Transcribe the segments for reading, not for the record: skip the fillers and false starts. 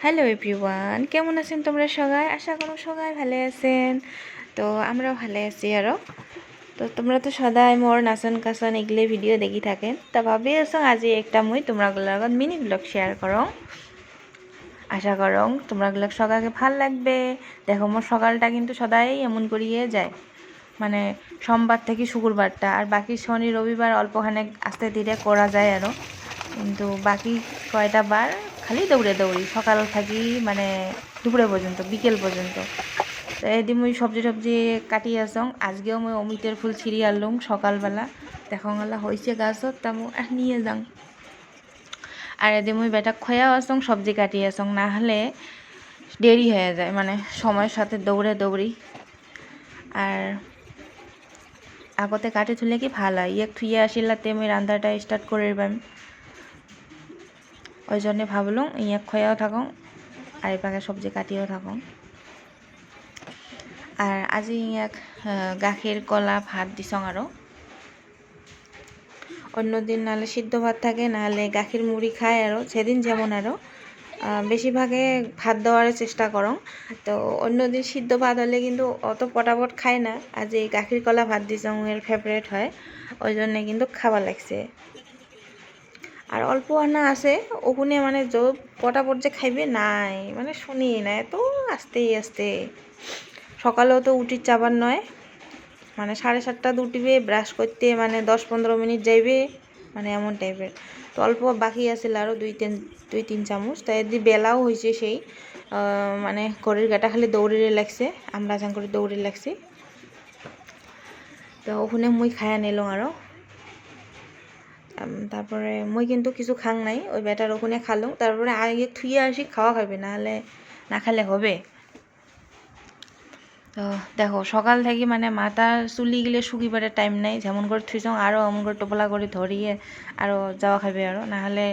Hello everyone, কেমন আছেন তোমরা সবাই? আশা করো সবাই ভালো আছেন। তো আমরাও ভালো আছি আরও। তো তোমরা তো সদায় মোর নাচন কাচন এগুলো ভিডিও দেখি থাকেন, তা ভাবি আছো আজি একটা মুই তোমাগুলোর লগত মিনি ব্লগ শেয়ার করো। আশা করো তোমরাগুলো সবাইকে ভাল লাগবে। দেখো মোর সকালটা কিন্তু সদাই এমন করিয়ে যায়, মানে সোমবার থেকে শুক্রবারটা, আর বাকি শনি রবিবার অল্পখানে আস্তে ধীরে করা যায় আরও, কিন্তু বাকি কয়টা বার খালি দৌড়ে দৌড়ি সকাল থাকি মানে দুপুরে পর্যন্ত বিকেল পর্যন্ত। তো এদিন মুই সবজি টবজি কাটি আসং, আজকেও মই অমিতের ফুল ছিঁড়ি আনলুম সকালবেলা, দেখা গেলা হয়েছে গাছত, তা মো নিয়ে যাং। আর এদিন মুই বেটা খয়াও আসং সবজি কাটি আসং, না হলে দেরি হয়ে যায়, মানে সময়ের সাথে দৌড়ে দৌড়ি। আর আগতে কাটি থুলে কি ভাল হয়, ইয়ে থুয়ে আসিলাতে মুই রান্ধাটা স্টার্ট করে পাম, ওই জন্যে ভাবলুম ইয়াক খয়াও থাকুন আর এপাকে সবজি কাটিও থাকুন। আর আজি ইয়াক গাখীর কলা ভাত দিছং আরও। অন্যদিন নাহলে সিদ্ধ ভাত থাকে, নাহলে গাখীর মুড়ি খায় আরও, সেদিন যেমন আরও বেশিরভাগে ভাত দেওয়ার চেষ্টা করং। তো অন্যদিন সিদ্ধ ভাত হলে কিন্তু অত পটাপট খায় না, আজ এই গাখীর কলা ভাত দিছং এর ফেভারেট হয়, ওই জন্যে কিন্তু খাবার লাগছে। আর অল্প আনা আছে ওখানে, মানে পটাপট যে খাইবে নাই, মানে শুনি না, এত আস্তে আস্তে। সকালেও তো উঠির চাবার নয়, মানে 7:30 উঠিবে, ব্রাশ করতে মানে 10-15 মিনিট যাইবে, মানে এমন টাইপের। তো অল্প বাকি আছিল আরও 2-3 চামচ, তাই এদি বেলাও হয়েছে সেই, মানে ঘড়ির গাটা খালি দৌড়িয়ে লাগছে, আমরা যাং করে দৌড়িয়ে লাগছি। তো ওখানে মুই খায়া নিলাম আরও। তারপরে মুই কিন্তু কিছু খাং নাই, ওই বেটার ওখানে খালুম, তারপরে আগে থুয়ে আসি খাওয়া খাবে, নাহলে না খেলে হবে। তো দেখো সকাল থেকে মানে মাথার চুলি গেলে শুকিবারের টাইম নাই, যেমন করে থুইছং আরও এমন করে টোপলা করে ধরিয়ে আরও যাওয়া খাবে আরও, নাহলে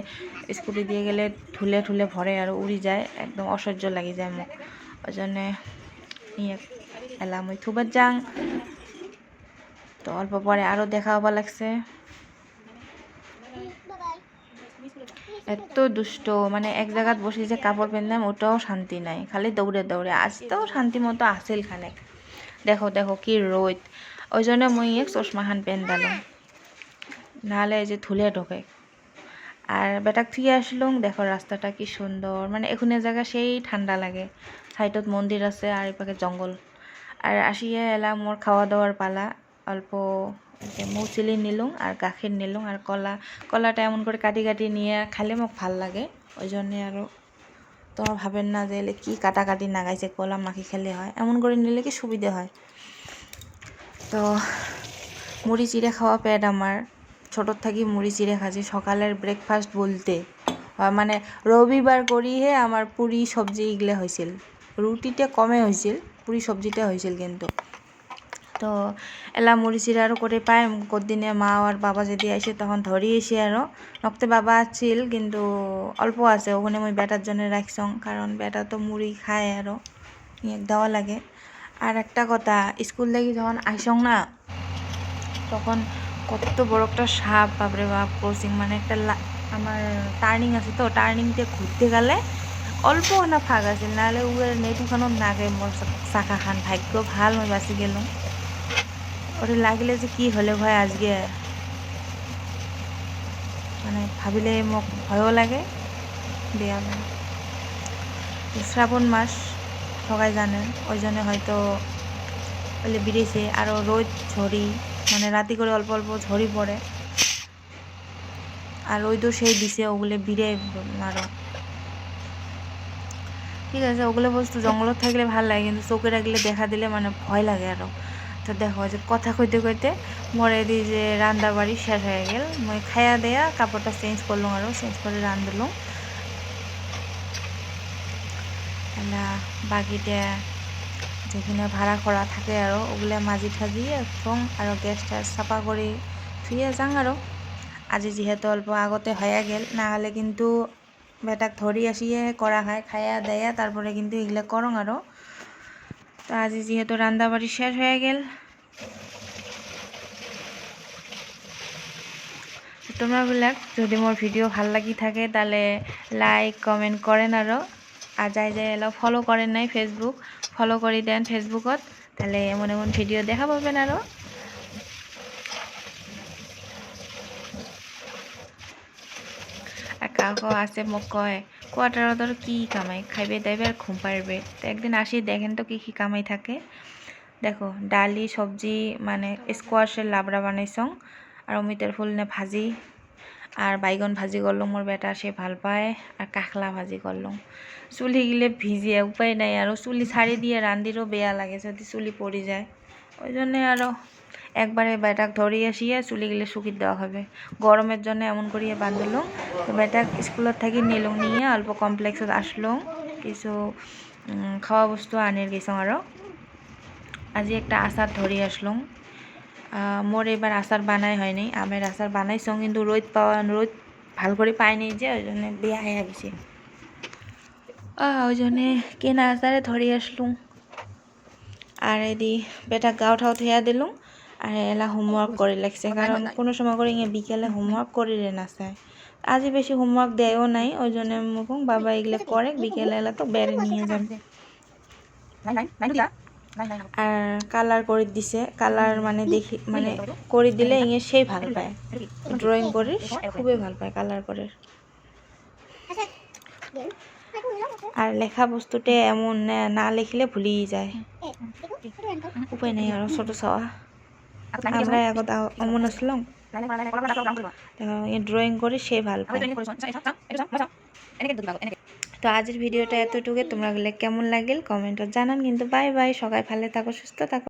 স্কুটি দিয়ে গেলে ঠুলে ঠুলে ভরে আর উড়ি যায়, একদম অসহ্য লাগি যায় মোক, ওই জন্যে ইয়ে এলা মুই থুবার যাং। তো অল্প পরে আরও দেখা হবা লাগছে। এত দুষ্ট, মানে এক জায়গাত বসে যে কাপড় পেনলাম ওটাও শান্তি নাই, খালি দৌড়ে দৌড়ে। আজ তো শান্তি মতো আসিল খানেক, দেখো দেখো কি রোদ, ওই জন্য মুই এক চশমাখান পেন দিলাম, নাহলে এই যে ধুলে ঢোকে। আর বেটাক থুয়ে আসলুম, দেখো রাস্তাটা কি সুন্দর, মানে এখানে জায়গা সেই ঠান্ডা লাগে, সাইডত মন্দির আছে আর এপাকে জঙ্গল। আর আসিয়ে এলা মোর খাওয়া দাওয়ার পালা, অল্প মৌচিলি নিলুম আর গাখীর নিলুম আর কলাটা এমন করে কাটি কাটি নিয়ে খালে মোক ভাল লাগে, ওই জন্যে আরও। তোমরা ভাবেন না যে এলে কি কাটাকাটি নাগাইছে, কলা মাখি খেলে হয়, এমন করে নিলে কি সুবিধে হয়। তো মুড়ি চিড়ে খাওয়া পেট আমার, ছোটোর থাকি মুড়ি চিড়ে খাচ্ছি সকালের ব্রেকফাস্ট বলতে। মানে রবিবার করিহে আমার পুরি সবজি এগুলো হয়েছিল, রুটিটা কমে হয়েছিল, পুরি সবজিটা হয়েছিল কিন্তু। তো এলা মুড়ি চিড়ে আরও করে পায়, কদিনে মা আর বাবা যদি আসে তখন ধরি এসে আরও, নকতে বাবা আছিল কিন্তু অল্প আছে, ওখানে মই বেটার জন্য রাখছং, কারণ বেটা তো মুড়ি খায় আরও, দেওয়া লাগে। আর একটা কথা, স্কুল থেকে যখন আইসং না, তখন কত বড় একটা সাপ, বাপরে বাপ ক্রসিং, মানে একটা আমার টার্নিং আছে, তো টার্নিংতে ঘুরতে গেলে অল্প না ফাঁক আছিল, নাহলে উয়ের নেটুখানত নাগে মোর চাকা খান, ভাগ্য ভাল মই বাঁচি গেলাম। ওটা লাগিলে যে কি হলে ভয় আজকে, মানে ভাবিলে মোক ভয়ও লাগে, বেয়া লাগে। শ্রাবণ মাস সবাই জানেন, ওই জন্য হয়তো বলে বেরিয়েছে, আরও রোদ ঝড়ি, মানে রাতি করে অল্প অল্প ঝড়ি পড়ে, আর রোদও সেই দিছে, ওগুলো বিড়ে আরও। ঠিক আছে, ওগুলো বস্তু জঙ্গলত থাকলে ভাল লাগে, কিন্তু চোখে রাখলে দেখা দিলে মানে ভয় লাগে আরও। তো দেখো যে কথা কইতে কইতে মরে দি যে রান্না বাড়ি শেষ হয়ে গেল, মই খাইয়া দেয়া কাপড়টা চেঞ্জ করলাম, আরও চেঞ্জ করে রাঁধলাম। এলা বাকিটা যেখানে ভাড়া করা থাকে আরও ওগুলো মাজি ঠাজি একদম, আরও গ্যাসটা চাপা করে থুয়ে যাং আরও। আজি যেহেতু অল্প আগতে হয়ে গেল, না হলে কিন্তু বেটাক ধরি আসিয়ে করা হয়, খাইয়া দেয়া তারপরে কিন্তু এগুলো করং আরও। তো আজি যেহেতু রান্না বাড়ি শেষ হয়ে গেল, তোমরা বিলাক যদি মোর ভিডিও ভাল লাগি থাকে তাহলে লাইক কমেন্ট করেন আরও, আর যাই অলপ ফলো করেন নাই ফেসবুক, ফলো করে দেন ফেসবুকত, তাহলে এমন এমন ভিডিও দেখা পাবেন। আরও আর কাকু আছে মোক কয় কোয়ার্টারত আর কি কামাই, খাইবে দাইবে আর ঘুম পারবে। তো একদিন আসি দেখেন তো কি কি কামাই থাকে। দেখো ডালি সবজি মানে স্কোয়াশের লাবড়া বানাইছং, আর অমিতার ফুল নে ভাজি, আর বাইগন ভাজি করলুম, মোর বেটা সে ভাল পায়, আর কাখলা ভাজি করলুম। চুলি গিলে ভিজিয়ে উপায় নাই, আর চুলি ছাড়ি দিয়ে রান্ধিরও বেয়া লাগে যদি চুলি পড়ি যায়। ওই জন্যে আরও একবারে বেটাক ধরে আসিয়া চুলি গিলে শুকি দেওয়া হবে। গরমের জন্য এমন করিয়া বাঁধলুম। তো বেটাক স্কুলত থাকি নিলুম, নিয়ে অল্প কমপ্লেক্সত আসলুম, কিছু খাওয়া বস্তু আনির গেছং। আরও আজি একটা আচার ধরে আসলুম। মোর এবার আচার বানাই হয়নি, আমের আচার বানাইছং, কিন্তু রোদ ভাল করে পাইনি যে, ওই জন্য বেয়া হয়ে গেছে। ওই জন্যে কেনা আচারে ধরে আসলুম। আর এদি বেটা গাও ঠাও থইয়া দিলুম, আর এলা হোমওয়ার্ক করে লাগছে, কারণ কোনো সময় করে ইয়ে বিকেলে হোমওয়ার্ক করিলে না চায়। আজি বেশি হোমওয়ার্ক দেয়ও নাই, ওই জন্য মুখ বাবা এগুলো করে, বিকেলে এলা তো বেড়ে নিয়ে যাবে। আর কালার করে দিছে, কালার মানে দেখি মানে করে দিলে ইয়ে সেই ভাল পায়, ড্রয়িং করে খুবই ভাল পায় কালার করে। আর লেখা বস্তুতে এমন না লিখলে ভুলেই যায়, উপায় নেই। আরো ছোট ছাওয়া আমরা আগত অমন আসলাম, ড্রয়িং করে সে ভাল পায়। তো আজকের ভিডিওটা এতটুকু, তোমরা কেমন লাগিল কমেন্টত জানান কিন্তু। বাই বাই, সবাই ভালো থাকো, সুস্থ থাকো।